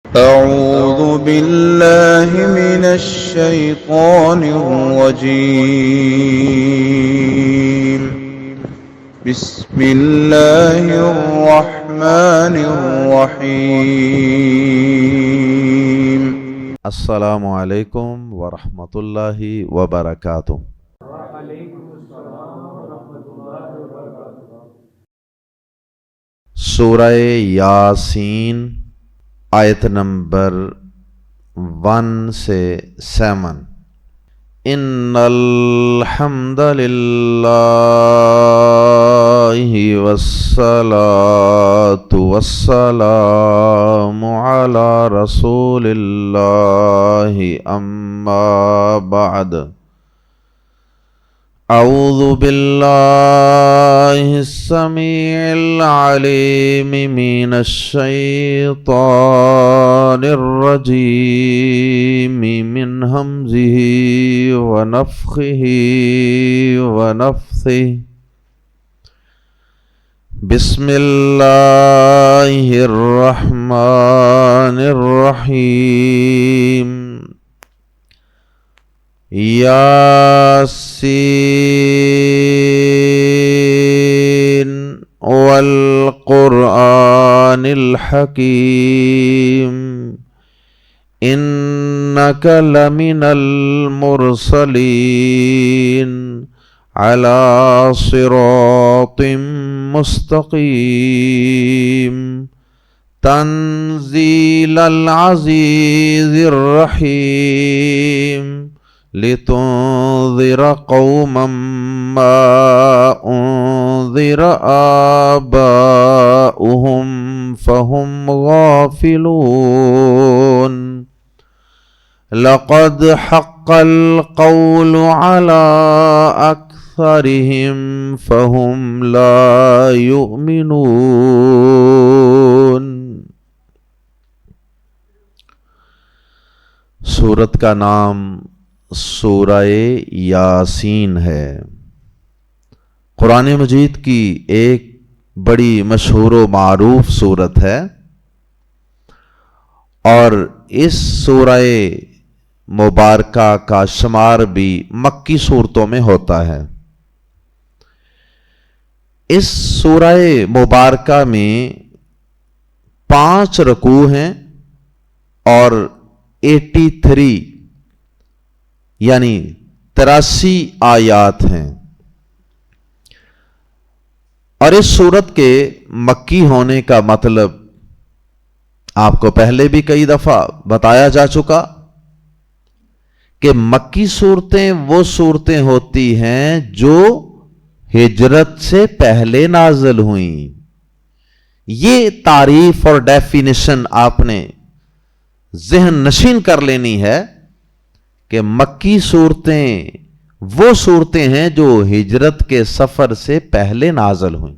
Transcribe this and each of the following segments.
أعوذ بالله من الشيطان الرجيم. بسم الله الرحمن الرحيم. السلام علیکم ورحمۃ اللہ وبرکاتہ۔ سورہ یاسین آیت نمبر 1 سے 7۔ ان الحمد للہ والصلاة والسلام علی رسول اللہ اما بعد۔ اعوذ باللہ السمیع العلیم من الشیطان الرجیم من ہمزہ ونفخہ ونفثہ۔ بسم اللہ الرحمن الرحیم۔ یاسین والقرآن الحکیم انک لمن المرسلین علی صراط مستقیم تنزیل العزیز الرحیم لتنذر قوما ما انذر آباؤهم فهم غافلون لقد حق القول على أكثرهم فهم لا يؤمنون۔ سورت کا نام سورہ یاسین ہے۔ قرآن مجید کی ایک بڑی مشہور و معروف سورت ہے، اور اس سورہ مبارکہ کا شمار بھی مکی سورتوں میں ہوتا ہے۔ اس سورہ مبارکہ میں 5 رکوع ہیں اور 83 یعنی 83 آیات ہیں، اور اس سورت کے مکی ہونے کا مطلب آپ کو پہلے بھی کئی دفعہ بتایا جا چکا کہ مکی صورتیں وہ صورتیں ہوتی ہیں جو ہجرت سے پہلے نازل ہوئیں۔ یہ تعریف اور ڈیفینیشن آپ نے ذہن نشین کر لینی ہے کہ مکی صورتیں وہ صورتیں ہیں جو ہجرت کے سفر سے پہلے نازل ہوئیں،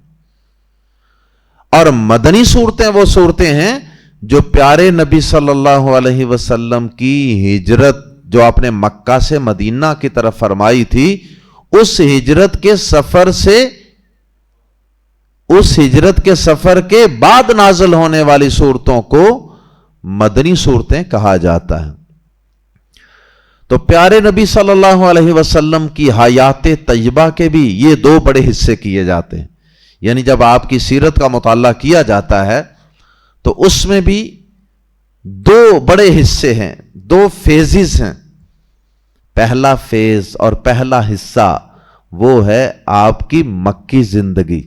اور مدنی صورتیں وہ صورتیں ہیں جو پیارے نبی صلی اللہ علیہ وسلم کی ہجرت جو آپ نے مکہ سے مدینہ کی طرف فرمائی تھی، اس ہجرت کے سفر کے بعد نازل ہونے والی صورتوں کو مدنی صورتیں کہا جاتا ہے۔ تو پیارے نبی صلی اللہ علیہ وسلم کی حیات طیبہ کے بھی یہ 2 بڑے حصے کیے جاتے ہیں، یعنی جب آپ کی سیرت کا مطالعہ کیا جاتا ہے تو اس میں بھی 2 بڑے حصے ہیں، 2 فیزز ہیں۔ پہلا فیز اور پہلا حصہ وہ ہے آپ کی مکی زندگی،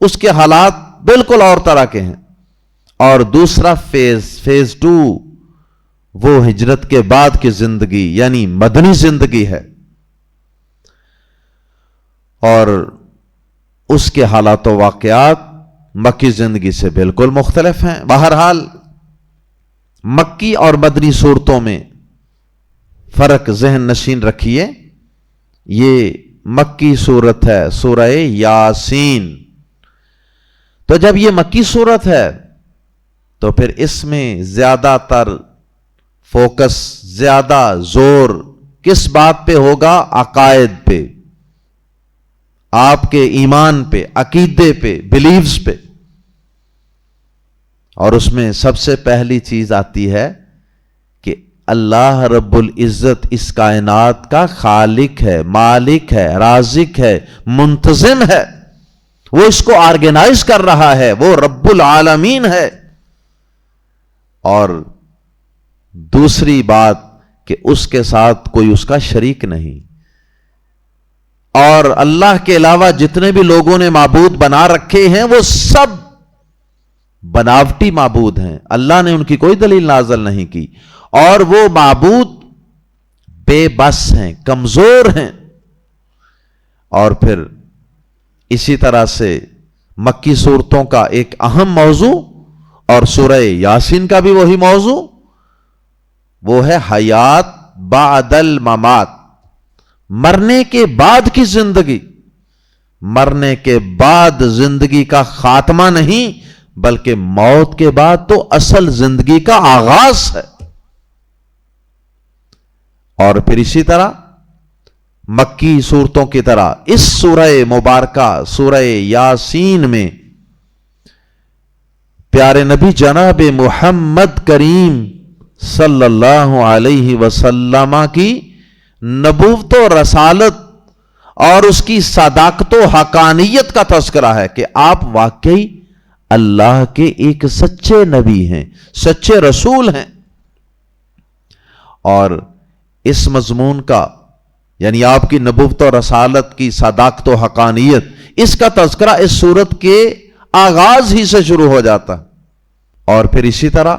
اس کے حالات بالکل اور طرح کے ہیں، اور دوسرا فیز 2 وہ ہجرت کے بعد کی زندگی یعنی مدنی زندگی ہے، اور اس کے حالات و واقعات مکی زندگی سے بالکل مختلف ہیں۔ بہرحال مکی اور مدنی صورتوں میں فرق ذہن نشین رکھیے۔ یہ مکی صورت ہے سورہ یاسین، تو جب یہ مکی صورت ہے تو پھر اس میں زیادہ تر فوکس، زیادہ زور کس بات پہ ہوگا؟ عقائد پہ، آپ کے ایمان پہ، عقیدے پہ، بلیفز پہ۔ اور اس میں سب سے پہلی چیز آتی ہے کہ اللہ رب العزت اس کائنات کا خالق ہے، مالک ہے، رازق ہے، منتظم ہے، وہ اس کو آرگنائز کر رہا ہے، وہ رب العالمین ہے۔ اور دوسری بات کہ اس کے ساتھ کوئی اس کا شریک نہیں، اور اللہ کے علاوہ جتنے بھی لوگوں نے معبود بنا رکھے ہیں وہ سب بناوٹی معبود ہیں، اللہ نے ان کی کوئی دلیل نازل نہیں کی، اور وہ معبود بے بس ہیں، کمزور ہیں۔ اور پھر اسی طرح سے مکی صورتوں کا ایک اہم موضوع، اور سورہ یاسین کا بھی وہی موضوع، وہ ہے حیات بعد الممات، مرنے کے بعد کی زندگی۔ مرنے کے بعد زندگی کا خاتمہ نہیں، بلکہ موت کے بعد تو اصل زندگی کا آغاز ہے۔ اور پھر اسی طرح مکی صورتوں کی طرح اس سورہ مبارکہ سورہ یاسین میں پیارے نبی جناب محمد کریم صلی اللہ علیہ وسلم کی نبوت و رسالت اور اس کی صداقت و حقانیت کا تذکرہ ہے کہ آپ واقعی اللہ کے ایک سچے نبی ہیں، سچے رسول ہیں۔ اور اس مضمون کا یعنی آپ کی نبوت و رسالت کی صداقت و حقانیت، اس کا تذکرہ اس سورت کے آغاز ہی سے شروع ہو جاتا۔ اور پھر اسی طرح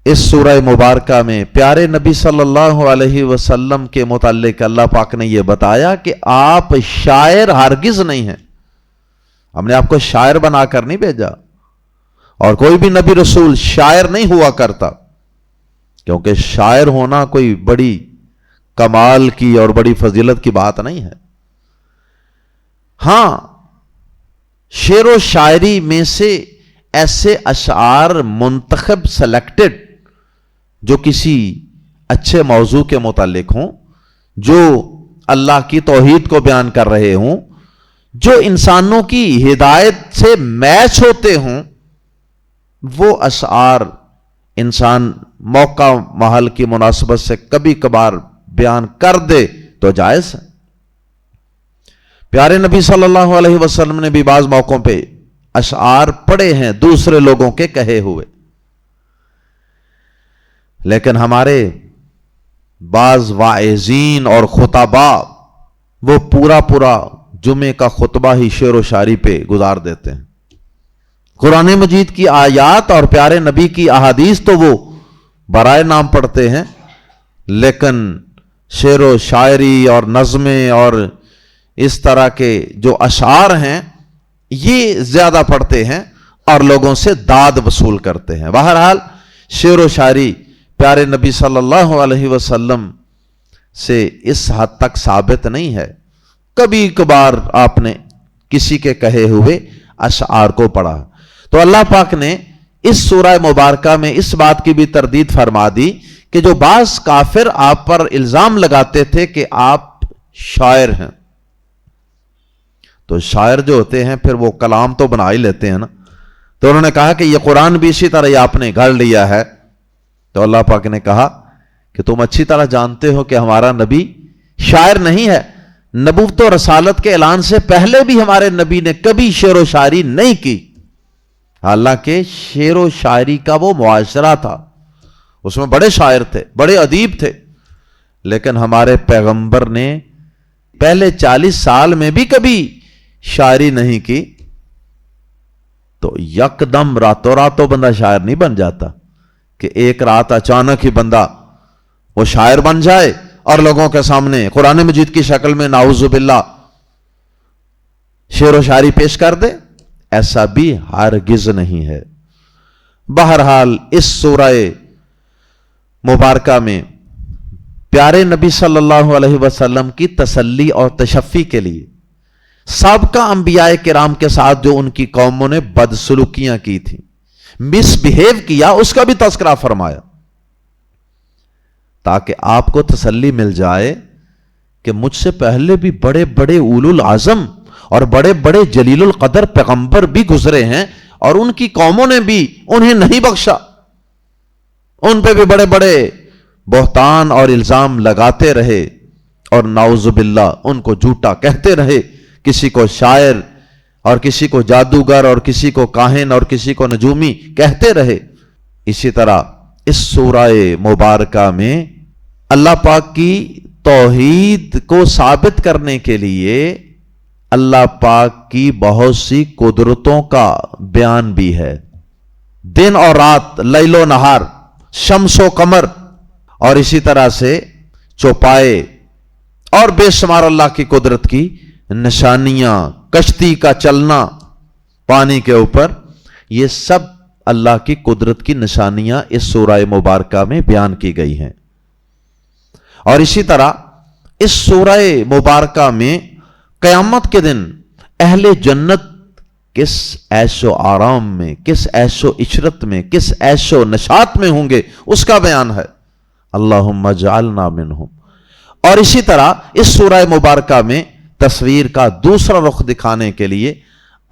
اس سورہ مبارکہ میں پیارے نبی صلی اللہ علیہ وسلم کے متعلق اللہ پاک نے یہ بتایا کہ آپ شاعر ہرگز نہیں ہیں، ہم نے آپ کو شاعر بنا کر نہیں بھیجا، اور کوئی بھی نبی رسول شاعر نہیں ہوا کرتا، کیونکہ شاعر ہونا کوئی بڑی کمال کی اور بڑی فضیلت کی بات نہیں ہے۔ ہاں، شعر و شاعری میں سے ایسے اشعار منتخب سلیکٹڈ جو کسی اچھے موضوع کے متعلق ہوں، جو اللہ کی توحید کو بیان کر رہے ہوں، جو انسانوں کی ہدایت سے میچ ہوتے ہوں، وہ اشعار انسان موقع محل کی مناسبت سے کبھی کبھار بیان کر دے تو جائز ہے۔ پیارے نبی صلی اللہ علیہ وسلم نے بھی بعض موقعوں پہ اشعار پڑھے ہیں دوسرے لوگوں کے کہے ہوئے، لیکن ہمارے بعض واعظین اور خطباء وہ پورا جمعے کا خطبہ ہی شعر و شاعری پہ گزار دیتے ہیں۔ قرآن مجید کی آیات اور پیارے نبی کی احادیث تو وہ برائے نام پڑھتے ہیں، لیکن شعر و شاعری اور نظمیں اور اس طرح کے جو اشعار ہیں یہ زیادہ پڑھتے ہیں اور لوگوں سے داد وصول کرتے ہیں۔ بہرحال شعر و شاعری پیارے نبی صلی اللہ علیہ وسلم سے اس حد تک ثابت نہیں ہے، کبھی کبھار آپ نے کسی کے کہے ہوئے اشعار کو پڑھا۔ تو اللہ پاک نے اس سورہ مبارکہ میں اس بات کی بھی تردید فرما دی کہ جو بعض کافر آپ پر الزام لگاتے تھے کہ آپ شاعر ہیں، تو شاعر جو ہوتے ہیں پھر وہ کلام تو بنا ہی لیتے ہیں نا، تو انہوں نے کہا کہ یہ قرآن بھی اسی طرح آپ نے گھڑ لیا ہے۔ تو اللہ پاک نے کہا کہ تم اچھی طرح جانتے ہو کہ ہمارا نبی شاعر نہیں ہے، نبوت و رسالت کے اعلان سے پہلے بھی ہمارے نبی نے کبھی شعر و شاعری نہیں کی، حالانکہ شعر و شاعری کا وہ معاشرہ تھا، اس میں بڑے شاعر تھے، بڑے ادیب تھے، لیکن ہمارے پیغمبر نے پہلے 40 سال میں بھی کبھی شاعری نہیں کی۔ تو یکدم راتوں رات تو بندہ شاعر نہیں بن جاتا کہ ایک رات اچانک ہی بندہ وہ شاعر بن جائے اور لوگوں کے سامنے قرآن مجید کی شکل میں نعوذ باللہ شعر و شاعری پیش کر دے، ایسا بھی ہرگز نہیں ہے۔ بہرحال اس سورہ مبارکہ میں پیارے نبی صلی اللہ علیہ وسلم کی تسلی اور تشفی کے لیے سابقہ انبیاء کرام کے ساتھ جو ان کی قوموں نے بدسلوکیاں کی تھیں، مس بہیو کیا، اس کا بھی تذکرہ فرمایا، تاکہ آپ کو تسلی مل جائے کہ مجھ سے پہلے بھی بڑے بڑے اولو العزم اور بڑے بڑے جلیل القدر پیغمبر بھی گزرے ہیں، اور ان کی قوموں نے بھی انہیں نہیں بخشا. ان پہ بھی بڑے بڑے بہتان اور الزام لگاتے رہے اور نعوذ باللہ ان کو جھوٹا کہتے رہے. کسی کو شاعر اور کسی کو جادوگر اور کسی کو کاہن اور کسی کو نجومی کہتے رہے. اسی طرح اس سورہ مبارکہ میں اللہ پاک کی توحید کو ثابت کرنے کے لیے اللہ پاک کی بہت سی قدرتوں کا بیان بھی ہے. دن اور رات، لیل و نہار، شمس و قمر، اور اسی طرح سے چوپائے اور بے شمار اللہ کی قدرت کی نشانیاں، کشتی کا چلنا پانی کے اوپر، یہ سب اللہ کی قدرت کی نشانیاں اس سورہ مبارکہ میں بیان کی گئی ہیں. اور اسی طرح اس سورہ مبارکہ میں قیامت کے دن اہل جنت کس عیش و آرام میں، کس عیش و عشرت میں، کس عیش و نشاط میں ہوں گے اس کا بیان ہے. اللہم اجعلنا منہم. اور اسی طرح اس سورہ مبارکہ میں تصویر کا دوسرا رخ دکھانے کے لیے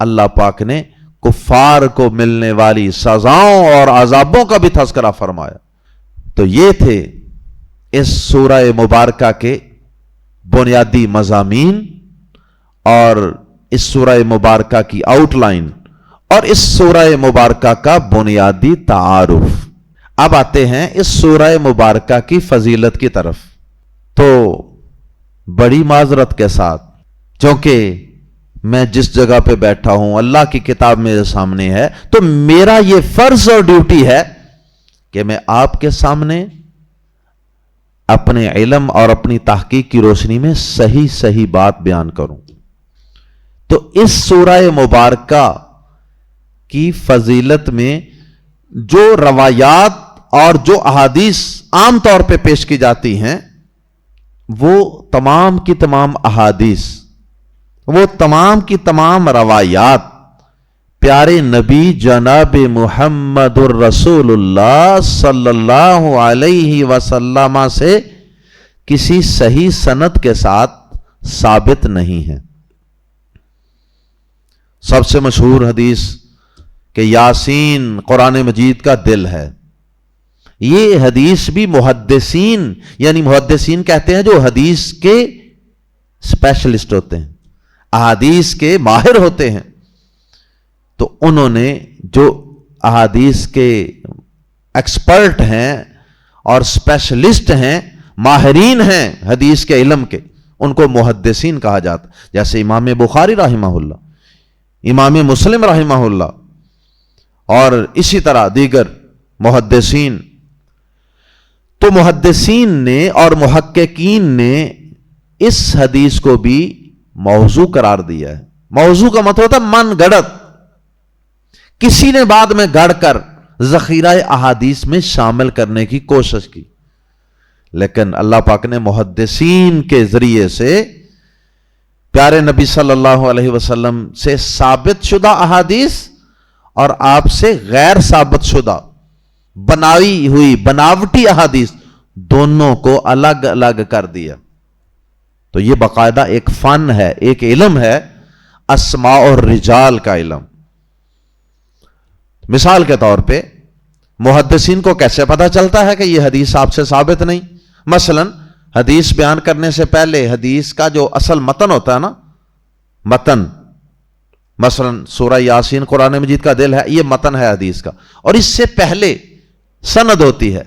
اللہ پاک نے کفار کو ملنے والی سزاؤں اور عذابوں کا بھی تذکرہ فرمایا. تو یہ تھے اس سورہ مبارکہ کے بنیادی مضامین اور اس سورہ مبارکہ کی آؤٹ لائن اور اس سورہ مبارکہ کا بنیادی تعارف. اب آتے ہیں اس سورہ مبارکہ کی فضیلت کی طرف. تو بڑی معذرت کے ساتھ، چونکہ میں جس جگہ پہ بیٹھا ہوں اللہ کی کتاب میرے سامنے ہے، تو میرا یہ فرض اور ڈیوٹی ہے کہ میں آپ کے سامنے اپنے علم اور اپنی تحقیق کی روشنی میں صحیح بات بیان کروں. تو اس سورہ مبارکہ کی فضیلت میں جو روایات اور جو احادیث عام طور پہ پیش کی جاتی ہیں، وہ تمام کی تمام احادیث، وہ تمام کی تمام روایات پیارے نبی جناب محمد الرسول اللہ صلی اللہ علیہ وسلم سے کسی صحیح سند کے ساتھ ثابت نہیں ہے. سب سے مشہور حدیث کہ یاسین قرآن مجید کا دل ہے، یہ حدیث بھی محدثین، یعنی محدثین کہتے ہیں جو حدیث کے اسپیشلسٹ ہوتے ہیں، احادیث کے ماہر ہوتے ہیں، تو انہوں نے جو احادیث کے ایکسپرٹ ہیں اور اسپیشلسٹ ہیں، ماہرین ہیں حدیث کے علم کے، ان کو محدثین کہا جاتا. جیسے امام بخاری رحمہ اللہ، امام مسلم رحمہ اللہ، اور اسی طرح دیگر محدثین. تو محدثین نے اور محققین نے اس حدیث کو بھی موضوع قرار دیا ہے. موضوع کا مطلب ہوتا ہے من گڑت، کسی نے بعد میں گڑ کر ذخیرہ احادیث میں شامل کرنے کی کوشش کی. لیکن اللہ پاک نے محدثین کے ذریعے سے پیارے نبی صلی اللہ علیہ وسلم سے ثابت شدہ احادیث اور آپ سے غیر ثابت شدہ بنائی ہوئی بناوٹی احادیث دونوں کو الگ الگ کر دیا. تو یہ باقاعدہ ایک فن ہے، ایک علم ہے، اسماء اور رجال کا علم. مثال کے طور پہ محدثین کو کیسے پتا چلتا ہے کہ یہ حدیث آپ سے ثابت نہیں؟ مثلا حدیث بیان کرنے سے پہلے حدیث کا جو اصل متن ہوتا ہے نا، متن، مثلا سورہ یاسین قرآن مجید کا دل ہے، یہ متن ہے حدیث کا، اور اس سے پہلے سند ہوتی ہے.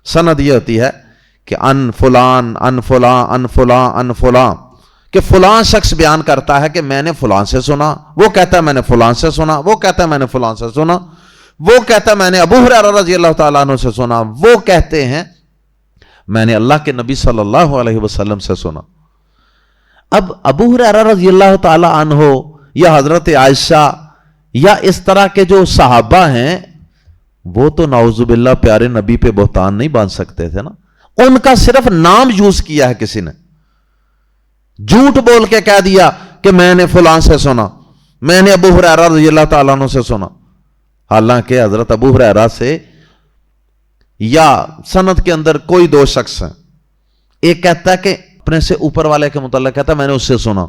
سند یہ ہوتی ہے کہ ان فلان ان فلان ان فلان ان فلان، کہ فلان شخص بیان کرتا ہے کہ میں نے فلان سے سنا، وہ کہتا ہے میں نے فلان سے سنا، وہ کہتا ہے میں نے فلان سے سنا، وہ کہتا ہے میں نے ابو ہریرہ رضی اللہ تعالیٰ عنہ سے سنا، وہ کہتے ہیں میں نے اللہ کے نبی صلی اللہ علیہ وسلم سے سنا. اب ابو ہریرہ رضی اللہ تعالیٰ عنہ یا حضرت عائشہ یا اس طرح کے جو صحابہ ہیں، وہ تو نعوذ باللہ پیارے نبی پہ بہتان نہیں باندھ سکتے تھے نا. ان کا صرف نام یوز کیا ہے، کسی نے جھوٹ بول کے کہہ دیا کہ میں نے فلان سے سنا، میں نے ابو ہریرہ رضی اللہ تعالیٰ عنہ سے سنا، حالانکہ حضرت ابو ہریرہ سے یا سند کے اندر کوئی دو شخص ہیں. ایک کہتا ہے کہ اپنے سے اوپر والے کے متعلق کہتا ہے میں نے اس سے سنا.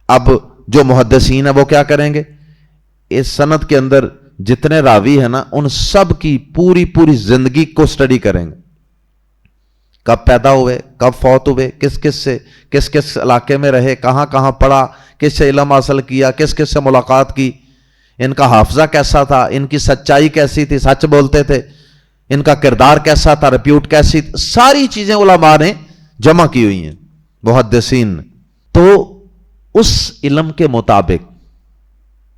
اب جو محدثین ہیں وہ کیا کریں گے؟ اس سند کے اندر جتنے راوی ہیں نا ان سب کی پوری پوری زندگی کو سٹڈی کریں گے. کب پیدا ہوئے, کب فوت ہوئے, کس کس علاقے میں رہے, کہاں کہاں پڑھا, کس سے علم حاصل کیا, کس سے ملاقات کی, ان کا حافظہ کیسا تھا, ان کی سچائی کیسی تھی, سچ بولتے تھے, ان کا کردار کیسا تھا, ریپیوٹ کیسی تھی, ساری چیزیں علماء نے جمع کی ہوئی ہیں, محدثین. تو اس علم کے مطابق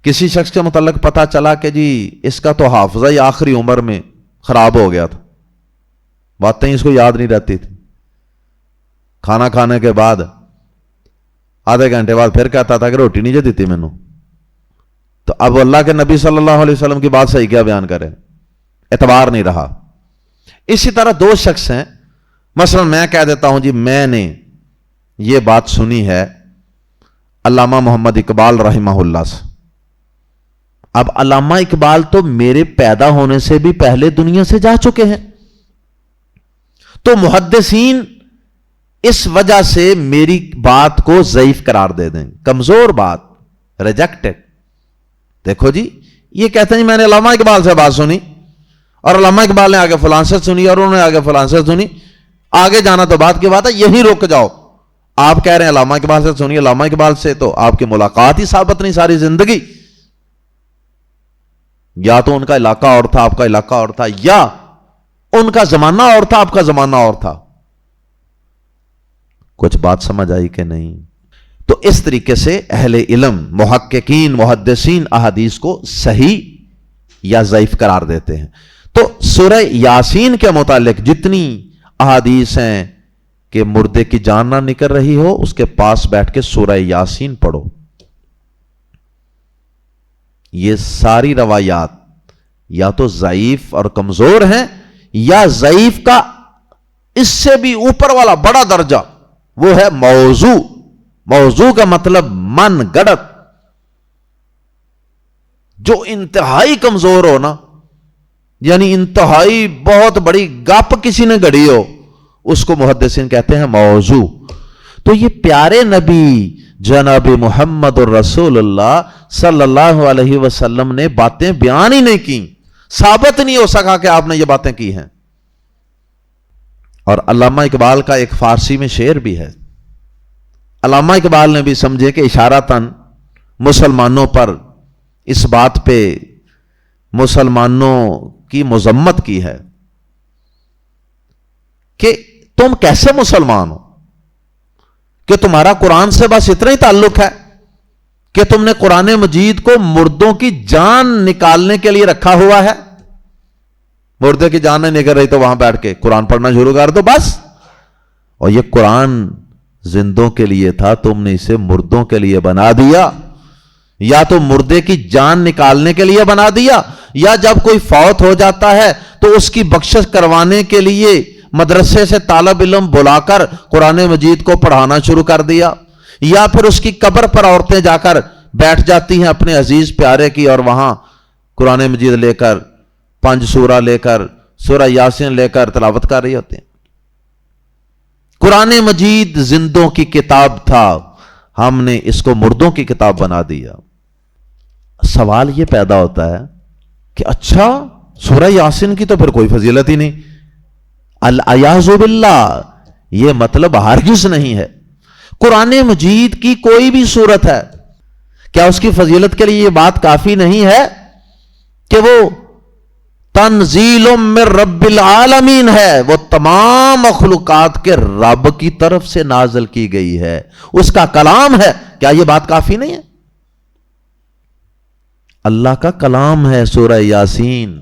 کسی شخص کے متعلق پتا چلا کہ جی اس کا تو حافظہ ہی آخری عمر میں خراب ہو گیا تھا, باتیں اس کو یاد نہیں رہتی تھی, کھانا کھانے کے بعد آدھے گھنٹے بعد پھر کہتا تھا کہ روٹی نہیں جو دیتی مینوں. تو اب اللہ کے نبی صلی اللہ علیہ وسلم کی بات صحیح کیا بیان کرے, اعتبار نہیں رہا. اسی طرح دو شخص ہیں, مثلا میں کہہ دیتا ہوں جی میں نے یہ بات سنی ہے علامہ محمد اقبال رحمہ اللہ سے. اب علامہ اقبال تو میرے پیدا ہونے سے بھی پہلے دنیا سے جا چکے ہیں, تو محدثین اس وجہ سے میری بات کو ضعیف قرار دے دیں, کمزور بات, ریجیکٹڈ. دیکھو جی یہ کہتے ہیں جی میں نے علامہ اقبال سے بات سنی اور علامہ اقبال نے آگے فلاں سے سنی اور انہوں نے آگے فلاں سے سنی, آگے جانا تو بات کی بات ہے, یہی رک جاؤ. آپ کہہ رہے ہیں علامہ اقبال سے سنی, علامہ اقبال سے تو آپ کی ملاقات ہی ثابت نہیں ساری زندگی. یا تو ان کا علاقہ اور تھا, آپ کا علاقہ اور تھا, یا ان کا زمانہ اور تھا, آپ کا زمانہ اور تھا. کچھ بات سمجھ آئی کہ نہیں؟ تو اس طریقے سے اہل علم, محققین, محدثین احادیث کو صحیح یا ضعیف قرار دیتے ہیں. تو سورہ یاسین کے متعلق جتنی احادیث ہیں کہ مردے کی جان نہ نکل رہی ہو, اس کے پاس بیٹھ کے سورہ یاسین پڑھو. یہ ساری روایات یا تو ضعیف اور کمزور ہیں, یا ضعیف کا اس سے بھی اوپر والا بڑا درجہ وہ ہے موضوع. موضوع کا مطلب من گڑت, جو انتہائی کمزور ہو نا, یعنی انتہائی بہت بڑی گپ کسی نے گڑی ہو, اس کو محدثین کہتے ہیں موضوع. تو یہ پیارے نبی جناب محمد الرسول اللہ صلی اللہ علیہ وسلم نے باتیں بیان ہی نہیں کی, ثابت نہیں ہو سکا کہ آپ نے یہ باتیں کی ہیں. اور علامہ اقبال کا ایک فارسی میں شعر بھی ہے. علامہ اقبال نے بھی سمجھے کہ اشارتاً مسلمانوں پر اس بات پہ مسلمانوں کی مذمت کی ہے کہ تم کیسے مسلمان ہو, کہ تمہارا قرآن سے بس اتنا ہی تعلق ہے کہ تم نے قرآن مجید کو مردوں کی جان نکالنے کے لیے رکھا ہوا ہے. مردے کی جان نہیں نکل رہی تو وہاں بیٹھ کے قرآن پڑھنا شروع کر دو بس. اور یہ قرآن زندوں کے لیے تھا, تم نے اسے مردوں کے لیے بنا دیا. یا تو مردے کی جان نکالنے کے لیے بنا دیا, یا جب کوئی فوت ہو جاتا ہے تو اس کی بخشش کروانے کے لیے مدرسے سے طالب علم بلا کر قرآن مجید کو پڑھانا شروع کر دیا, یا پھر اس کی قبر پر عورتیں جا کر بیٹھ جاتی ہیں اپنے عزیز پیارے کی, اور وہاں قرآن مجید لے کر 5 سورہ لے کر سورہ یاسین لے کر تلاوت کر رہی ہوتے ہیں. قرآن مجید زندوں کی کتاب تھا, ہم نے اس کو مردوں کی کتاب بنا دیا. سوال یہ پیدا ہوتا ہے کہ اچھا سورہ یاسین کی تو پھر کوئی فضیلت ہی نہیں. الیاذ باللہ, یہ مطلب ہرگز نہیں ہے. قرآن مجید کی کوئی بھی سورت ہے, کیا اس کی فضیلت کے لیے یہ بات کافی نہیں ہے کہ وہ تنزیل من رب العالمین ہے, وہ تمام مخلوقات کے رب کی طرف سے نازل کی گئی ہے, اس کا کلام ہے. کیا یہ بات کافی نہیں ہے؟ اللہ کا کلام ہے سورہ یاسین.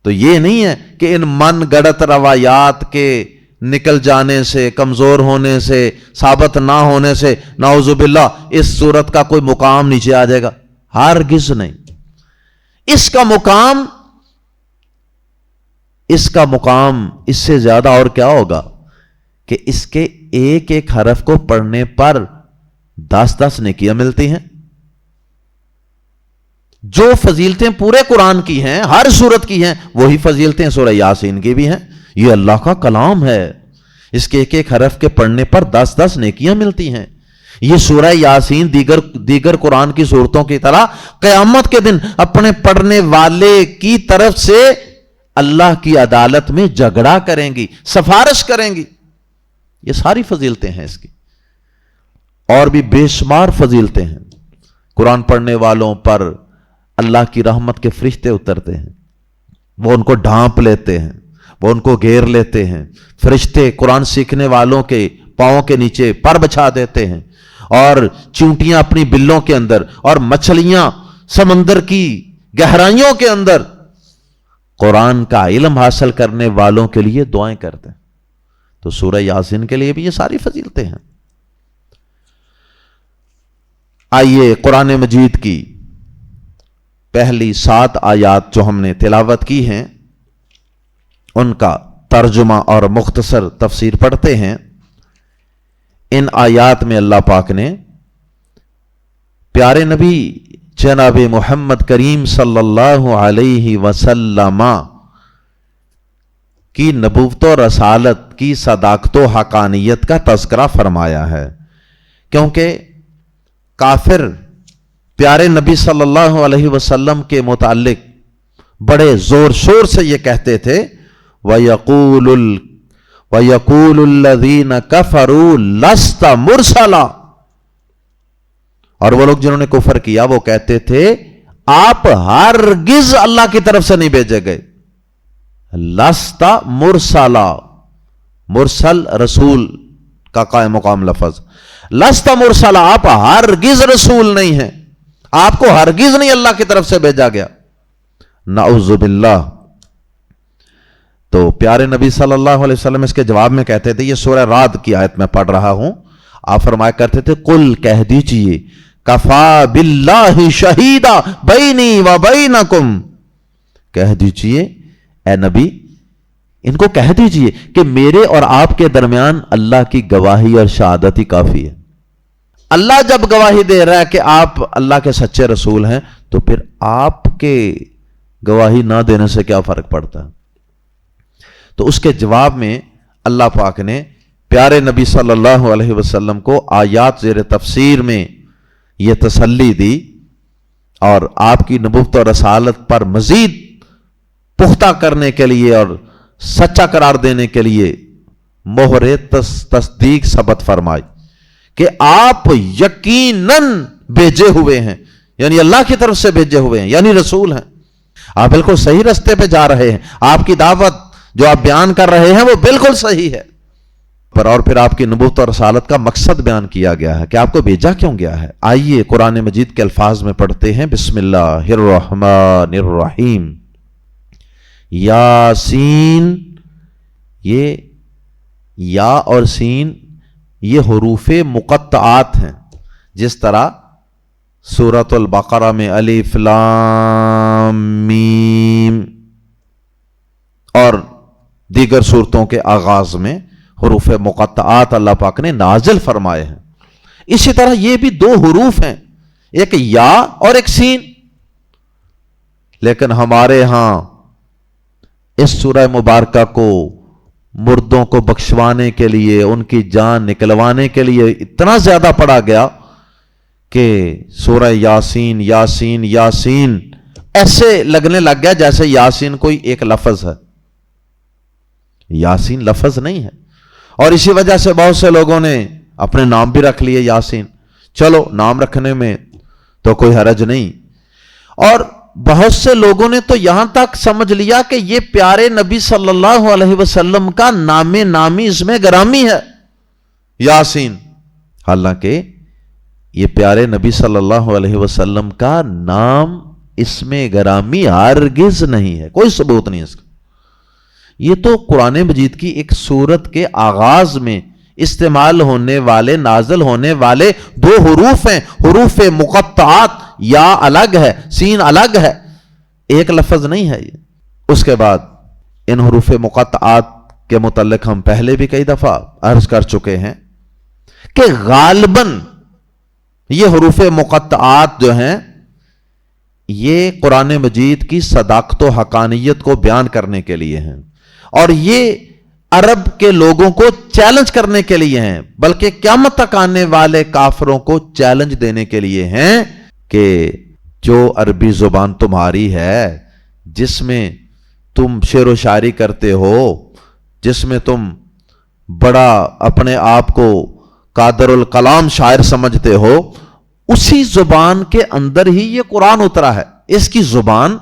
تو یہ نہیں ہے کہ ان من گڑت روایات کے نکل جانے سے, کمزور ہونے سے, ثابت نہ ہونے سے نعوذ باللہ اس صورت کا کوئی مقام نیچے آ جائے گا. ہرگز نہیں. اس کا مقام اس سے زیادہ اور کیا ہوگا کہ اس کے ایک ایک حرف کو پڑھنے پر 10 نیکیاں ملتی ہیں. جو فضیلتیں پورے قرآن کی ہیں, ہر سورت کی ہیں, وہی فضیلتیں سورہ یاسین کی بھی ہیں. یہ اللہ کا کلام ہے, اس کے ایک ایک حرف کے پڑھنے پر 10 نیکیاں ملتی ہیں. یہ سورہ یاسین دیگر قرآن کی صورتوں کی طرح قیامت کے دن اپنے پڑھنے والے کی طرف سے اللہ کی عدالت میں جھگڑا کریں گی، سفارش کریں گی۔ یہ ساری فضیلتیں ہیں اس کی، اور بھی بے شمار فضیلتیں ہیں۔ قرآن پڑھنے والوں پر اللہ کی رحمت کے فرشتے اترتے ہیں، وہ ان کو ڈھانپ لیتے ہیں، وہ ان کو گھیر لیتے ہیں۔ فرشتے قرآن سیکھنے والوں کے پاؤں کے نیچے پر بچھا دیتے ہیں، اور چونٹیاں اپنی بلوں کے اندر، اور مچھلیاں سمندر کی گہرائیوں کے اندر قرآن کا علم حاصل کرنے والوں کے لیے دعائیں کرتے ہیں۔ تو سورہ یاسین کے لیے بھی یہ ساری فضیلتیں ہیں۔ آئیے قرآن مجید کی پہلی 7 آیات جو ہم نے تلاوت کی ہیں ان کا ترجمہ اور مختصر تفسیر پڑھتے ہیں۔ ان آیات میں اللہ پاک نے پیارے نبی جناب محمد کریم صلی اللہ علیہ وسلم کی نبوت و رسالت کی صداقت و حقانیت کا تذکرہ فرمایا ہے، کیونکہ کافر پیارے نبی صلی اللہ علیہ وسلم کے متعلق بڑے زور شور سے یہ کہتے تھے وَيَقُولُ الَّذِينَ كَفَرُوا لَسْتَ مُرْسَلًا، اور وہ لوگ جنہوں نے کفر کیا وہ کہتے تھے آپ ہرگز اللہ کی طرف سے نہیں بھیجے گئے۔ لَسْتَ مُرْسَلًا، مرسل رسول کا قائم مقام لفظ، لَسْتَ مُرْسَلًا آپ ہرگز رسول نہیں ہیں، آپ کو ہرگز نہیں اللہ کی طرف سے بھیجا گیا۔ نعوذ باللہ۔ تو پیارے نبی صلی اللہ علیہ وسلم اس کے جواب میں کہتے تھے، یہ سورہ رعد کی آیت میں پڑھ رہا ہوں، آپ فرمایا کرتے تھے قل کہہ دیجئے کفا باللہ شہیدا بینی و بینکم، کہہ دیجئے اے نبی ان کو کہہ دیجئے کہ میرے اور آپ کے درمیان اللہ کی گواہی اور شہادت ہی کافی ہے۔ اللہ جب گواہی دے رہا ہے کہ آپ اللہ کے سچے رسول ہیں تو پھر آپ کے گواہی نہ دینے سے کیا فرق پڑتا ہے؟ تو اس کے جواب میں اللہ پاک نے پیارے نبی صلی اللہ علیہ وسلم کو آیات زیر تفسیر میں یہ تسلی دی، اور آپ کی نبوت اور رسالت پر مزید پختہ کرنے کے لیے اور سچا قرار دینے کے لیے مہر تصدیق ثبت فرمائی کہ آپ یقیناً بھیجے ہوئے ہیں، یعنی اللہ کی طرف سے بھیجے ہوئے ہیں، یعنی رسول ہیں، آپ بالکل صحیح راستے پہ جا رہے ہیں، آپ کی دعوت جو آپ بیان کر رہے ہیں وہ بالکل صحیح ہے۔ اور پھر آپ کی نبوت اور رسالت کا مقصد بیان کیا گیا ہے کہ آپ کو بھیجا کیوں گیا ہے۔ آئیے قرآن مجید کے الفاظ میں پڑھتے ہیں، بسم اللہ الرحمن الرحیم۔ یاسین، یہ یا اور سین یہ حروف مقطعات ہیں، جس طرح سورۃ البقرہ میں الف لام میم اور دیگر صورتوں کے آغاز میں حروف مقطعات اللہ پاک نے نازل فرمائے ہیں، اسی طرح یہ بھی 2 حروف ہیں، ایک یا اور ایک سین۔ لیکن ہمارے ہاں اس سورہ مبارکہ کو مردوں کو بخشوانے کے لیے، ان کی جان نکلوانے کے لیے اتنا زیادہ پڑھا گیا کہ سورہ یاسین یاسین یاسین ایسے لگنے لگ گیا جیسے یاسین کوئی ایک لفظ ہے۔ یاسین لفظ نہیں ہے، اور اسی وجہ سے بہت سے لوگوں نے اپنے نام بھی رکھ لیے یاسین۔ چلو نام رکھنے میں تو کوئی حرج نہیں، اور بہت سے لوگوں نے تو یہاں تک سمجھ لیا کہ یہ پیارے نبی صلی اللہ علیہ وسلم کا نام نامی اس میں گرامی ہے یاسین، حالانکہ یہ پیارے نبی صلی اللہ علیہ وسلم کا نام اس میں گرامی ہرگز نہیں ہے، کوئی ثبوت نہیں اس کا۔ یہ تو قرآن مجید کی ایک سورت کے آغاز میں استعمال ہونے والے، نازل ہونے والے 2 حروف ہیں، حروف مقطعات، یا الگ ہے سین الگ ہے، ایک لفظ نہیں ہے یہ۔ اس کے بعد ان حروف مقطعات کے متعلق ہم پہلے بھی کئی دفعہ عرض کر چکے ہیں کہ غالباً یہ حروف مقطعات جو ہیں یہ قرآن مجید کی صداقت و حقانیت کو بیان کرنے کے لیے ہیں، اور یہ عرب کے لوگوں کو چیلنج کرنے کے لیے ہیں، بلکہ قیامت تک آنے والے کافروں کو چیلنج دینے کے لیے ہیں کہ جو عربی زبان تمہاری ہے، جس میں تم شعر و شاعری کرتے ہو، جس میں تم بڑا اپنے آپ کو قادر الکلام شاعر سمجھتے ہو، اسی زبان کے اندر ہی یہ قرآن اترا ہے. اس کی زبان،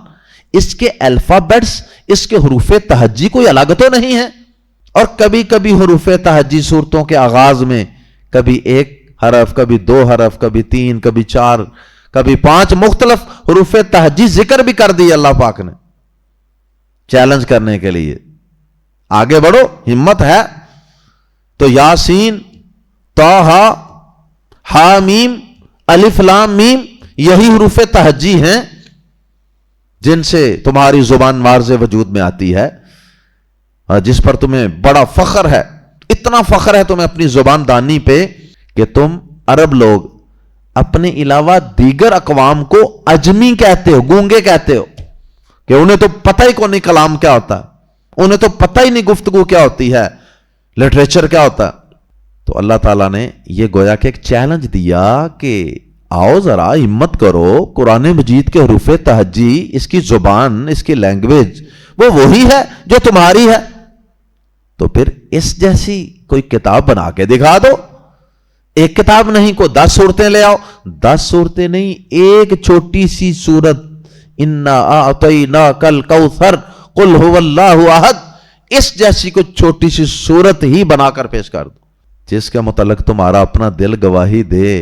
اس کے الفابیٹس، اس کے حروف تہجی کوئی الگ تو نہیں ہے. اور کبھی کبھی حروف تہجی صورتوں کے آغاز میں کبھی ایک حرف، کبھی دو حرف، کبھی تین، کبھی چار، کبھی 5 مختلف حروف تہجی ذکر بھی کر دی اللہ پاک نے، چیلنج کرنے کے لیے. آگے بڑھو، ہمت ہے تو یاسین، طٰہٰ، حامیم، الف لام میم، یہی حروف تہجی ہیں جن سے تمہاری زبان واضح وجود میں آتی ہے، جس پر تمہیں بڑا فخر ہے. اتنا فخر ہے تمہیں اپنی زبان دانی پہ کہ تم عرب لوگ اپنے علاوہ دیگر اقوام کو اجمی کہتے ہو، گونگے کہتے ہو، کہ انہیں تو پتہ ہی کو نہیں کلام کیا ہوتا ہے، انہیں تو پتہ ہی نہیں گفتگو کیا ہوتی ہے، لٹریچر کیا ہوتا ہے. تو اللہ تعالیٰ نے یہ گویا کہ ایک چیلنج دیا کہ آؤ ذرا ہمت کرو، قرآن مجید کے حروف تہجی، اس کی زبان، اس کی لینگویج وہ وہی ہے جو تمہاری ہے، تو پھر اس جیسی کوئی کتاب بنا کے دکھا دو. ایک کتاب نہیں، کو 10 صورتیں لے آؤ. 10 صورتیں نہیں، ایک چھوٹی سی صورت، انا اعطیناک الکوثر قل هو اللہ احد، اس جیسی کوئی چھوٹی سی صورت ہی بنا کر پیش کر دو، جس کے متعلق تمہارا اپنا دل گواہی دے.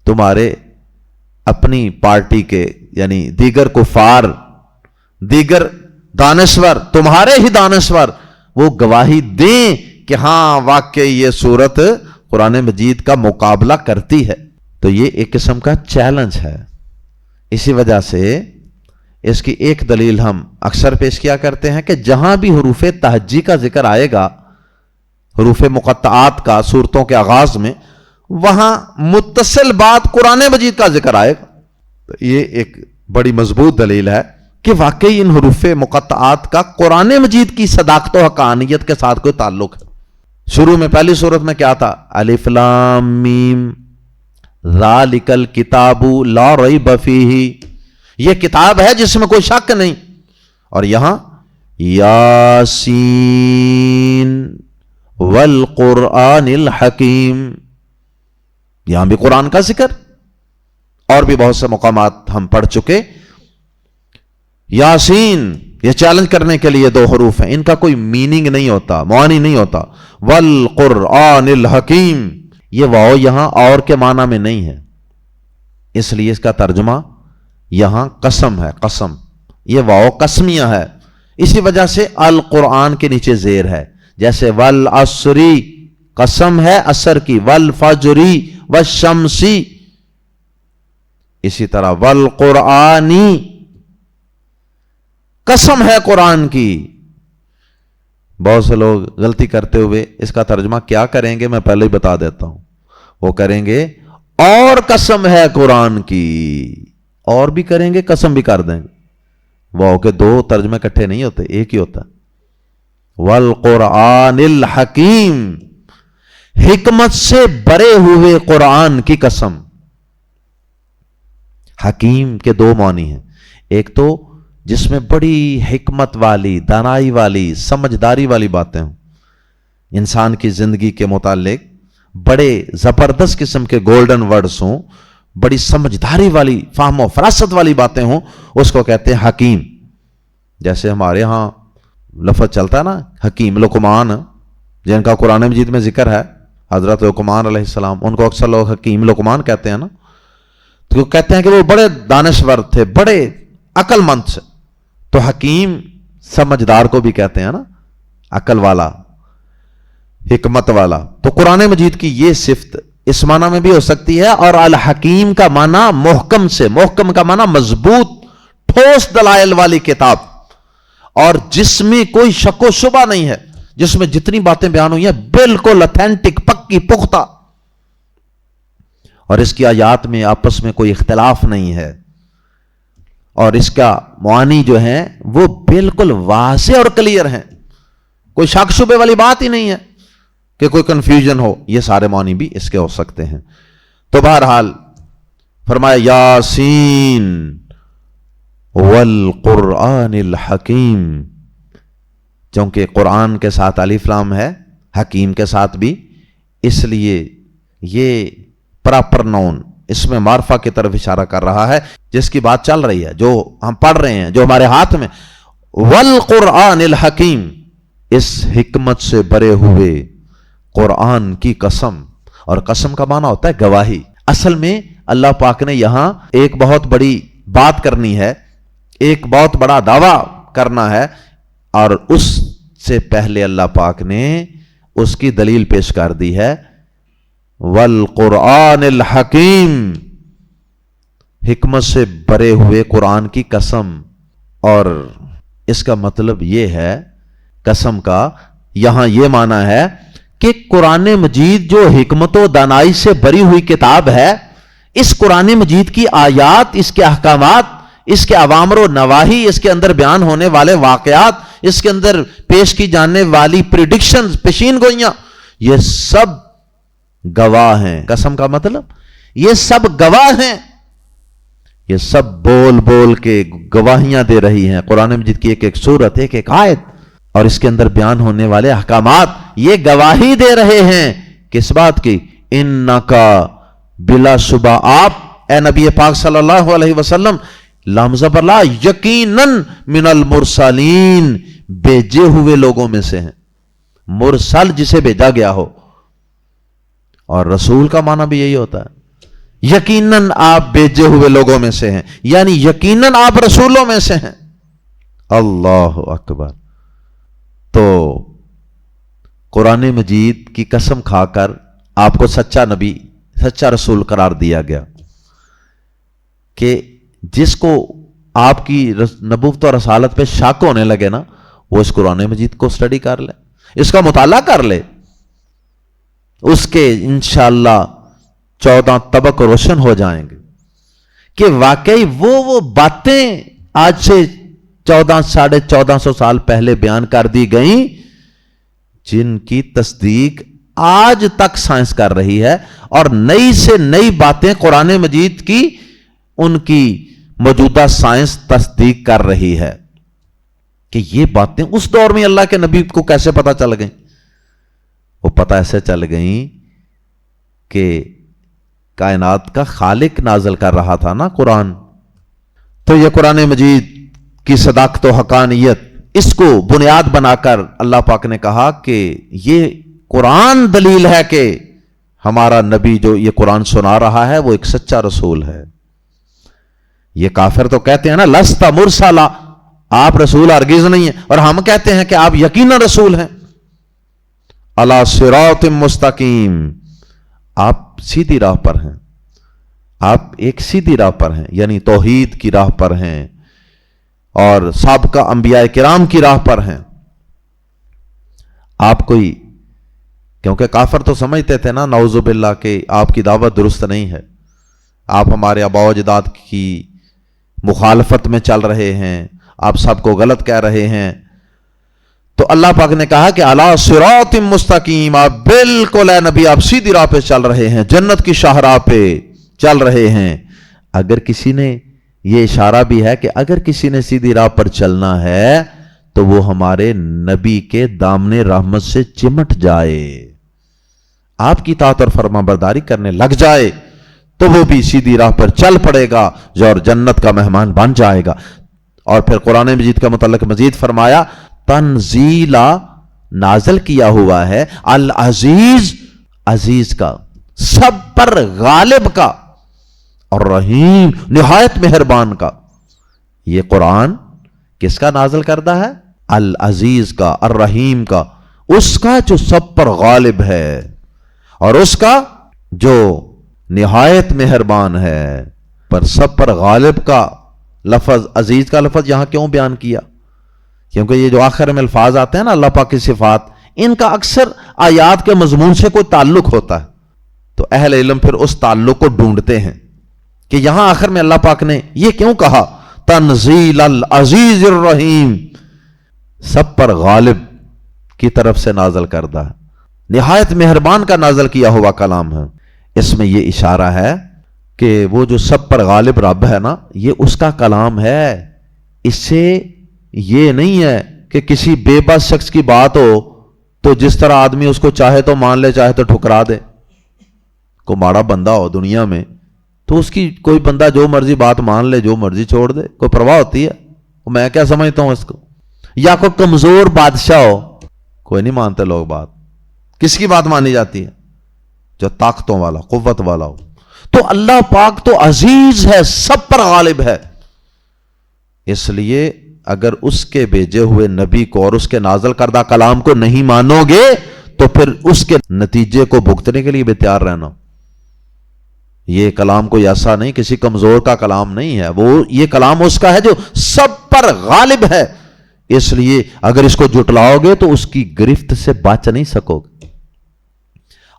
تمہارے اپنی پارٹی کے یعنی دیگر کفار، دیگر دانشور، تمہارے ہی دانشور وہ گواہی دیں کہ ہاں واقعی یہ صورت قرآن مجید کا مقابلہ کرتی ہے. تو یہ ایک قسم کا چیلنج ہے. اسی وجہ سے اس کی ایک دلیل ہم اکثر پیش کیا کرتے ہیں کہ جہاں بھی حروف تہجی کا ذکر آئے گا، حروف مقطعات کا صورتوں کے آغاز میں، وہاں متصل بات قرآن مجید کا ذکر آئے گا. تو یہ ایک بڑی مضبوط دلیل ہے کہ واقعی ان حروف مقطعات کا قرآن مجید کی صداقت و حقانیت کے ساتھ کوئی تعلق ہے. شروع میں پہلی صورت میں کیا تھا؟ الف لام میم ذالک الکتاب لا ریب فیہ، یہ کتاب ہے جس میں کوئی شک نہیں. اور یہاں یاسین والقرآن الحکیم، یہاں بھی قرآن کا ذکر. اور بھی بہت سے مقامات ہم پڑھ چکے. یاسین یہ چیلنج کرنے کے لیے 2 حروف ہیں، ان کا کوئی میننگ نہیں ہوتا، معانی نہیں ہوتا. والقرآن الحکیم، یہ واو یہاں اور کے معنی میں نہیں ہے، اس لیے اس کا ترجمہ یہاں قسم ہے، قسم، یہ واو قسمیہ ہے. اسی وجہ سے القرآن کے نیچے زیر ہے، جیسے والعصری قسم ہے عصر کی، والفجری والشمسی، اسی طرح والقرآنی قسم ہے قرآن کی. بہت سے لوگ غلطی کرتے ہوئے اس کا ترجمہ کیا کریں گے میں پہلے ہی بتا دیتا ہوں. وہ کریں گے اور قسم ہے قرآن کی، اور بھی کریں گے، قسم بھی کر دیں گے. وہ کہ 2 ترجمے اکٹھے نہیں ہوتے، ایک ہی ہوتا. والقرآن الحکیم، حکمت سے بھرے ہوئے قرآن کی قسم. حکیم کے 2 معنی ہیں، ایک تو جس میں بڑی حکمت والی، دانائی والی، سمجھداری والی باتیں ہوں، انسان کی زندگی کے متعلق بڑے زبردست قسم کے گولڈن ورڈز ہوں، بڑی سمجھداری والی، فہم و فراست والی باتیں ہوں، اس کو کہتے ہیں حکیم. جیسے ہمارے ہاں لفظ چلتا ہے نا حکیم، لقمان، جن کا قرآن مجید میں ذکر ہے، حضرت لقمان علیہ السلام، ان کو اکثر لوگ حکیم لقمان کہتے ہیں نا. تو کہتے ہیں کہ وہ بڑے دانشور تھے، بڑے عقل مند سے. تو حکیم سمجھدار کو بھی کہتے ہیں نا، عقل والا، حکمت والا. تو قرآن مجید کی یہ صفت اس معنی میں بھی ہو سکتی ہے. اور الحکیم کا معنی محکم سے، محکم کا معنی مضبوط، ٹھوس دلائل والی کتاب، اور جس میں کوئی شک و شبہ نہیں ہے، جس میں جتنی باتیں بیان ہوئی ہیں بالکل اتھینٹک، پکی، پختہ، اور اس کی آیات میں آپس میں کوئی اختلاف نہیں ہے، اور اس کا معانی جو ہیں وہ بالکل واضح اور کلیئر ہیں. کوئی شک شبے والی بات ہی نہیں ہے کہ کوئی کنفیوژن ہو. یہ سارے معنی بھی اس کے ہو سکتے ہیں. تو بہرحال فرمایا یاسین والقرآن الحکیم، چونکہ قرآن کے ساتھ الف لام ہے، حکیم کے ساتھ بھی، اس لیے یہ پراپر نون اس میں معرفہ کی طرف اشارہ کر رہا ہے جس کی بات چل رہی ہے، جو ہم پڑھ رہے ہیں، جو ہمارے ہاتھ میں. والقرآن الحکیم، اس حکمت سے بھرے ہوئے قرآن کی قسم. اور قسم کا معنی ہوتا ہے گواہی. اصل میں اللہ پاک نے یہاں ایک بہت بڑی بات کرنی ہے، ایک بہت بڑا دعویٰ کرنا ہے، اور اس سے پہلے اللہ پاک نے اس کی دلیل پیش کر دی ہے. والقرآن الحکیم، حکمت سے بھرے ہوئے قرآن کی قسم. اور اس کا مطلب یہ ہے قسم کا، یہاں یہ معنی ہے کہ قرآن مجید جو حکمت و دانائی سے بھری ہوئی کتاب ہے، اس قرآن مجید کی آیات، اس کے احکامات، اس کے اوامر و نواہی، اس کے اندر بیان ہونے والے واقعات، اس کے اندر پیش کی جانے والی پریڈکشنز، پیشین گوئیاں، یہ سب گواہ ہیں. قسم کا مطلب یہ سب گواہ ہیں، یہ سب بول بول کے گواہیاں دے رہی ہیں. قرآن مجید کی ایک ایک سورت، ایک ایک آیت اور اس کے اندر بیان ہونے والے احکامات یہ گواہی دے رہے ہیں کس بات کی؟ انکا، بلا شبہ آپ اے نبی پاک صلی اللہ علیہ وسلم، لامزہ پر لا، یقیناً من المرسلین، بھیجے ہوئے لوگوں میں سے ہیں. مرسل جسے بھیجا گیا ہو، اور رسول کا معنی بھی یہی ہوتا ہے. یقیناً آپ بھیجے ہوئے لوگوں میں سے ہیں، یعنی یقیناً آپ رسولوں میں سے ہیں. اللہ اکبر. تو قرآن مجید کی قسم کھا کر آپ کو سچا نبی، سچا رسول قرار دیا گیا کہ جس کو آپ کی نبوت و رسالت پہ شک ہونے لگے نا، وہ اس قرآن مجید کو سٹڈی کر لے، اس کا مطالعہ کر لے، اس کے انشاءاللہ 14 طبق روشن ہو جائیں گے کہ واقعی وہ باتیں آج سے 1400 سال پہلے بیان کر دی گئیں جن کی تصدیق آج تک سائنس کر رہی ہے، اور نئی سے نئی باتیں قرآن مجید کی ان کی موجودہ سائنس تصدیق کر رہی ہے کہ یہ باتیں اس دور میں اللہ کے نبی کو کیسے پتہ چل گئیں. وہ پتہ ایسے چل گئیں کہ کائنات کا خالق نازل کر رہا تھا نا قرآن. تو یہ قرآن مجید کی صداقت و حقانیت، اس کو بنیاد بنا کر اللہ پاک نے کہا کہ یہ قرآن دلیل ہے کہ ہمارا نبی جو یہ قرآن سنا رہا ہے وہ ایک سچا رسول ہے. یہ کافر تو کہتے ہیں نا لست مرسلا، آپ رسول ہرگز نہیں ہیں، اور ہم کہتے ہیں کہ آپ یقیناً رسول ہیں. علی صراط مستقیم، آپ سیدھی راہ پر ہیں، آپ ایک سیدھی راہ پر ہیں، یعنی توحید کی راہ پر ہیں اور سابقہ انبیاء کرام کی راہ پر ہیں. آپ کوئی، کیونکہ کافر تو سمجھتے تھے نا نعوذ باللہ کہ آپ کی دعوت درست نہیں ہے، آپ ہمارے آباء و اجداد کی مخالفت میں چل رہے ہیں، آپ سب کو غلط کہہ رہے ہیں. تو اللہ پاک نے کہا کہ علی صراط مستقیم، آپ بالکل اے نبی آپ سیدھی راہ پہ چل رہے ہیں، جنت کی شاہراہ پہ چل رہے ہیں. اگر کسی نے، یہ اشارہ بھی ہے کہ اگر کسی نے سیدھی راہ پر چلنا ہے تو وہ ہمارے نبی کے دامن رحمت سے چمٹ جائے، آپ کی اطاعت اور فرما برداری کرنے لگ جائے تو وہ بھی سیدھی راہ پر چل پڑے گا جو اور جنت کا مہمان بن جائے گا. اور پھر قرآن مجید کا متعلق مزید فرمایا تنزیلا، نازل کیا ہوا ہے العزیز، عزیز کا، سب پر غالب کا، اور رحیم، نہایت مہربان کا. یہ قرآن کس کا نازل کردہ ہے؟ العزیز کا، الرحیم کا، اس کا جو سب پر غالب ہے اور اس کا جو نہایت مہربان ہے. پر سب پر غالب کا لفظ، عزیز کا لفظ یہاں کیوں بیان کیا؟ کیونکہ یہ جو آخر میں الفاظ آتے ہیں نا اللہ پاک کی صفات، ان کا اکثر آیات کے مضمون سے کوئی تعلق ہوتا ہے، تو اہل علم پھر اس تعلق کو ڈھونڈتے ہیں کہ یہاں آخر میں اللہ پاک نے یہ کیوں کہا تنزیل العزیز الرحیم، سب پر غالب کی طرف سے نازل کردہ ہے، نہایت مہربان کا نازل کیا ہوا کلام ہے۔ اس میں یہ اشارہ ہے کہ وہ جو سب پر غالب رب ہے نا، یہ اس کا کلام ہے۔ اس سے یہ نہیں ہے کہ کسی بے بس شخص کی بات ہو تو جس طرح آدمی اس کو چاہے تو مان لے، چاہے تو ٹھکرا دے۔ کوئی ماڑا بندہ ہو دنیا میں تو اس کی کوئی بندہ جو مرضی بات مان لے، جو مرضی چھوڑ دے، کوئی پرواہ ہوتی ہے؟ میں کیا سمجھتا ہوں اس کو؟ یا کوئی کمزور بادشاہ ہو، کوئی نہیں مانتے لوگ بات۔ کس کی بات مانی جاتی ہے؟ جو طاقتوں والا، قوت والا ہو۔ تو اللہ پاک تو عزیز ہے، سب پر غالب ہے، اس لیے اگر اس کے بھیجے ہوئے نبی کو اور اس کے نازل کردہ کلام کو نہیں مانو گے تو پھر اس کے نتیجے کو بھگتنے کے لیے بھی تیار رہنا۔ یہ کلام کوئی ایسا نہیں، کسی کمزور کا کلام نہیں ہے، وہ یہ کلام اس کا ہے جو سب پر غالب ہے، اس لیے اگر اس کو جھٹلاؤ گے تو اس کی گرفت سے بچ نہیں سکو گے۔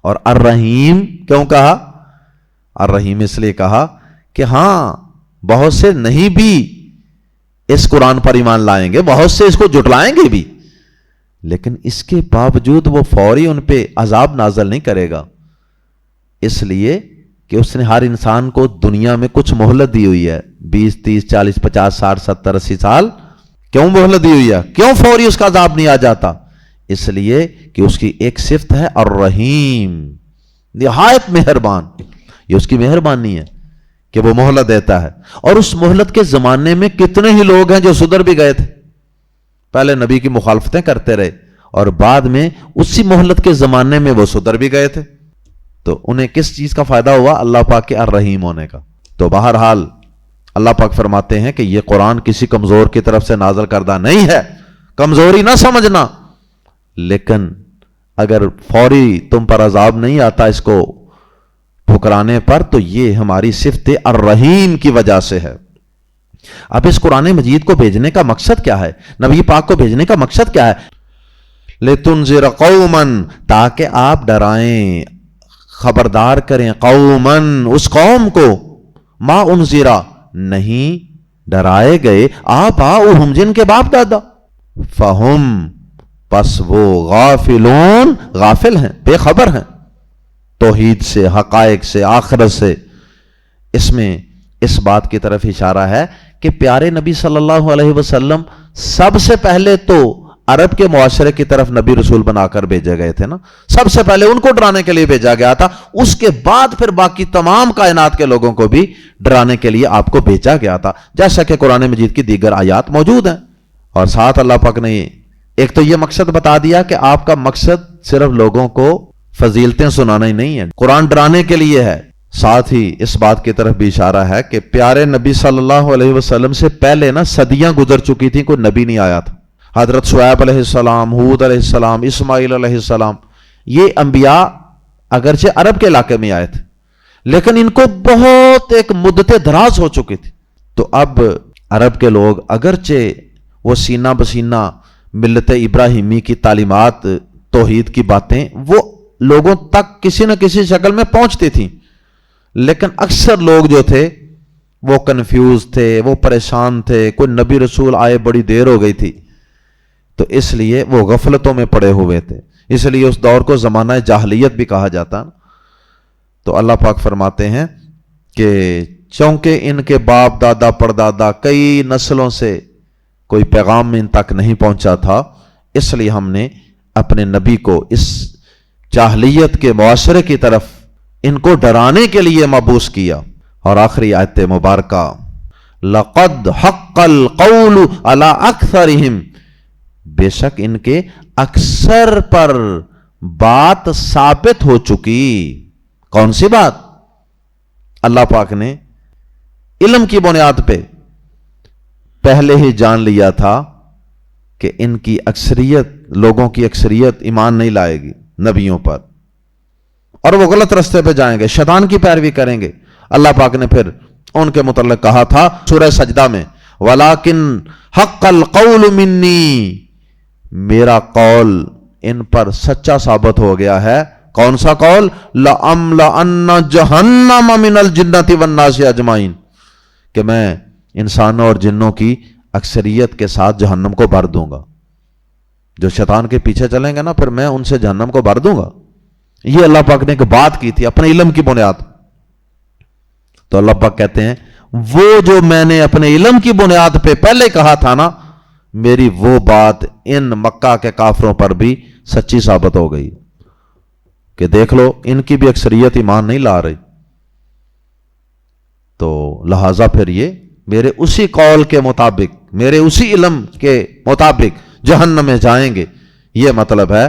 اور الرحیم کیوں کہا؟ الرحیم اس لیے کہا کہ ہاں بہت سے نہیں بھی اس قرآن پر ایمان لائیں گے، بہت سے اس کو جھٹلائیں گے بھی، لیکن اس کے باوجود وہ فوری ان پہ عذاب نازل نہیں کرے گا، اس لیے کہ اس نے ہر انسان کو دنیا میں کچھ مہلت دی ہوئی ہے، 20 30 40 50 60 70 80 سال۔ کیوں مہلت دی ہوئی ہے؟ کیوں فوری اس کا عذاب نہیں آ جاتا؟ اس لیے کہ اس کی ایک صفت ہے الرحیم، نہایت مہربان۔ یہ اس کی مہربانی ہے کہ وہ مہلت دیتا ہے۔ اور اس مہلت کے زمانے میں کتنے ہی لوگ ہیں جو سدھر بھی گئے تھے، پہلے نبی کی مخالفتیں کرتے رہے اور بعد میں اسی مہلت کے زمانے میں وہ سدھر بھی گئے تھے، تو انہیں کس چیز کا فائدہ ہوا؟ اللہ پاک کے الرحیم ہونے کا۔ تو بہرحال اللہ پاک فرماتے ہیں کہ یہ قرآن کسی کمزور کی طرف سے نازل کردہ نہیں ہے، کمزوری نہ سمجھنا، لیکن اگر فوری تم پر عذاب نہیں آتا اس کو ٹھکرانے پر تو یہ ہماری صفت الرحیم کی وجہ سے ہے۔ اب اس قرآن مجید کو بھیجنے کا مقصد کیا ہے؟ نبی پاک کو بھیجنے کا مقصد کیا ہے؟ لِتُنذِرَ قَوْمًا، تاکہ آپ ڈرائیں، خبردار کریں، قومن اس قوم کو، ما انذرا نہیں ڈرائے گئے، آباؤہم جن کے باپ دادا، فہم پس وہ غافلون غافل ہیں، بے خبر ہیں توحید سے، حقائق سے، آخرت سے۔ اس میں اس بات کی طرف اشارہ ہے کہ پیارے نبی صلی اللہ علیہ وسلم سب سے پہلے تو عرب کے معاشرے کی طرف نبی رسول بنا کر بھیجے گئے تھے نا، سب سے پہلے ان کو ڈرانے کے لیے بھیجا گیا تھا، اس کے بعد پھر باقی تمام کائنات کے لوگوں کو بھی ڈرانے کے لیے آپ کو بھیجا گیا تھا، جیسا کہ قرآن مجید کی دیگر آیات موجود ہیں۔ اور ساتھ اللہ پاک نے ایک تو یہ مقصد بتا دیا کہ آپ کا مقصد صرف لوگوں کو فضیلتیں سنانا ہی نہیں ہے، قرآن ڈرانے کے لیے ہے۔ ساتھ ہی اس بات کی طرف بھی اشارہ ہے کہ پیارے نبی صلی اللہ علیہ وسلم سے پہلے نا صدیاں گزر چکی تھیں، کوئی نبی نہیں آیا تھا۔ حضرت شعیب علیہ السلام، ہود علیہ السلام، اسماعیل علیہ السلام، یہ انبیاء اگرچہ عرب کے علاقے میں آئے تھے لیکن ان کو بہت ایک مدت دراز ہو چکی تھی، تو اب عرب کے لوگ اگرچہ وہ سینہ بسینہ ملت ابراہیمی کی تعلیمات، توحید کی باتیں وہ لوگوں تک کسی نہ کسی شکل میں پہنچتی تھیں، لیکن اکثر لوگ جو تھے وہ کنفیوز تھے، وہ پریشان تھے، کوئی نبی رسول آئے بڑی دیر ہو گئی تھی، تو اس لیے وہ غفلتوں میں پڑے ہوئے تھے، اس لیے اس دور کو زمانہ جاہلیت بھی کہا جاتا۔ تو اللہ پاک فرماتے ہیں کہ چونکہ ان کے باپ دادا پردادا کئی نسلوں سے کوئی پیغام ان تک نہیں پہنچا تھا، اس لیے ہم نے اپنے نبی کو اس جاہلیت کے معاشرے کی طرف ان کو ڈرانے کے لیے مبعوث کیا۔ اور آخری آیت مبارکہ، لَقَدْ حَقَّ الْقَوْلُ عَلَىٰ أَكْثَرِهِمْ، بے شک ان کے اکثر پر بات ثابت ہو چکی۔ کون سی بات؟ اللہ پاک نے علم کی بنیاد پہ پہلے ہی جان لیا تھا کہ ان کی اکثریت، لوگوں کی اکثریت ایمان نہیں لائے گی نبیوں پر، اور وہ غلط رستے پہ جائیں گے، شیطان کی پیروی کریں گے۔ اللہ پاک نے پھر ان کے متعلق کہا تھا سورہ سجدہ میں، وَلَكِنْ حَقَّ الْقَوْلُ مِنِّي، میرا قول ان پر سچا ثابت ہو گیا ہے۔ کون سا قول؟ لَأَمْلَأَنَّ جَهَنَّمَ مِنَ الْجِنَّةِ وَالنَّاسِ أَجْمَعِينَ، کہ میں انسانوں اور جنوں کی اکثریت کے ساتھ جہنم کو بھر دوں گا۔ جو شیطان کے پیچھے چلیں گے نا پھر میں ان سے جہنم کو بھر دوں گا. یہ اللہ پاک نے ایک بات کی تھی اپنے علم کی بنیاد. تو اللہ پاک کہتے ہیں وہ جو میں نے اپنے علم کی بنیاد پہ پہلے کہا تھا نا, میری وہ بات ان مکہ کے کافروں پر بھی سچی ثابت ہو گئی کہ دیکھ لو ان کی بھی اکثریت ایمان نہیں لا رہی. تو لہذا پھر یہ میرے اسی قول کے مطابق, میرے اسی علم کے مطابق جہنم میں جائیں گے. یہ مطلب ہے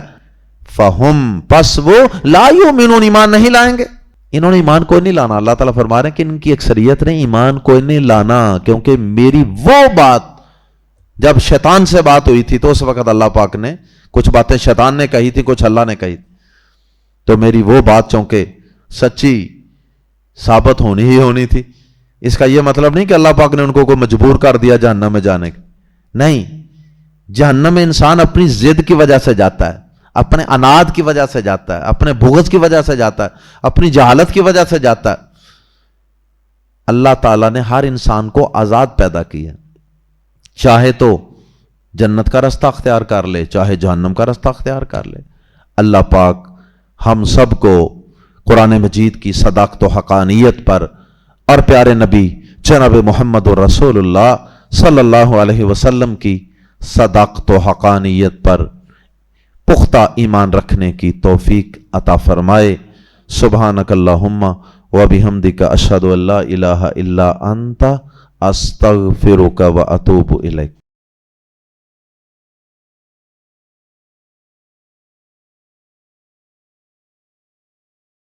فہم, پس وہ لا یؤمنون, ایمان نہیں لائیں گے. انہوں نے ایمان کوئی نہیں لانا. اللہ تعالیٰ فرما رہے ہیں کہ ان کی اکثریت نے ایمان کوئی نہیں لانا, کیونکہ میری وہ بات جب شیطان سے بات ہوئی تھی تو اس وقت اللہ پاک نے کچھ باتیں شیطان نے کہی تھی, کچھ اللہ نے کہی تھی. تو میری وہ بات چونکہ سچی ثابت ہونی ہی ہونی تھی. اس کا یہ مطلب نہیں کہ اللہ پاک نے ان کو مجبور کر دیا جہنم میں جانے کا. نہیں, جہنم میں انسان اپنی ضد کی وجہ سے جاتا ہے, اپنے اناد کی وجہ سے جاتا ہے, اپنے بغض کی وجہ سے جاتا ہے, اپنی جہالت کی وجہ سے جاتا ہے. اللہ تعالیٰ نے ہر انسان کو آزاد پیدا کیا, چاہے تو جنت کا رستہ اختیار کر لے, چاہے جہنم کا رستہ اختیار کر لے. اللہ پاک ہم سب کو قرآن مجید کی صداقت و حقانیت پر اور پیارے نبی جناب محمد رسول اللہ صلی اللہ علیہ وسلم کی صداقت و حقانیت پر پختہ ایمان رکھنے کی توفیق عطا فرمائے. سبحانک اللہم و بحمدک اشہد ان لا الہ الا انت استغفرک و اتوب الیک.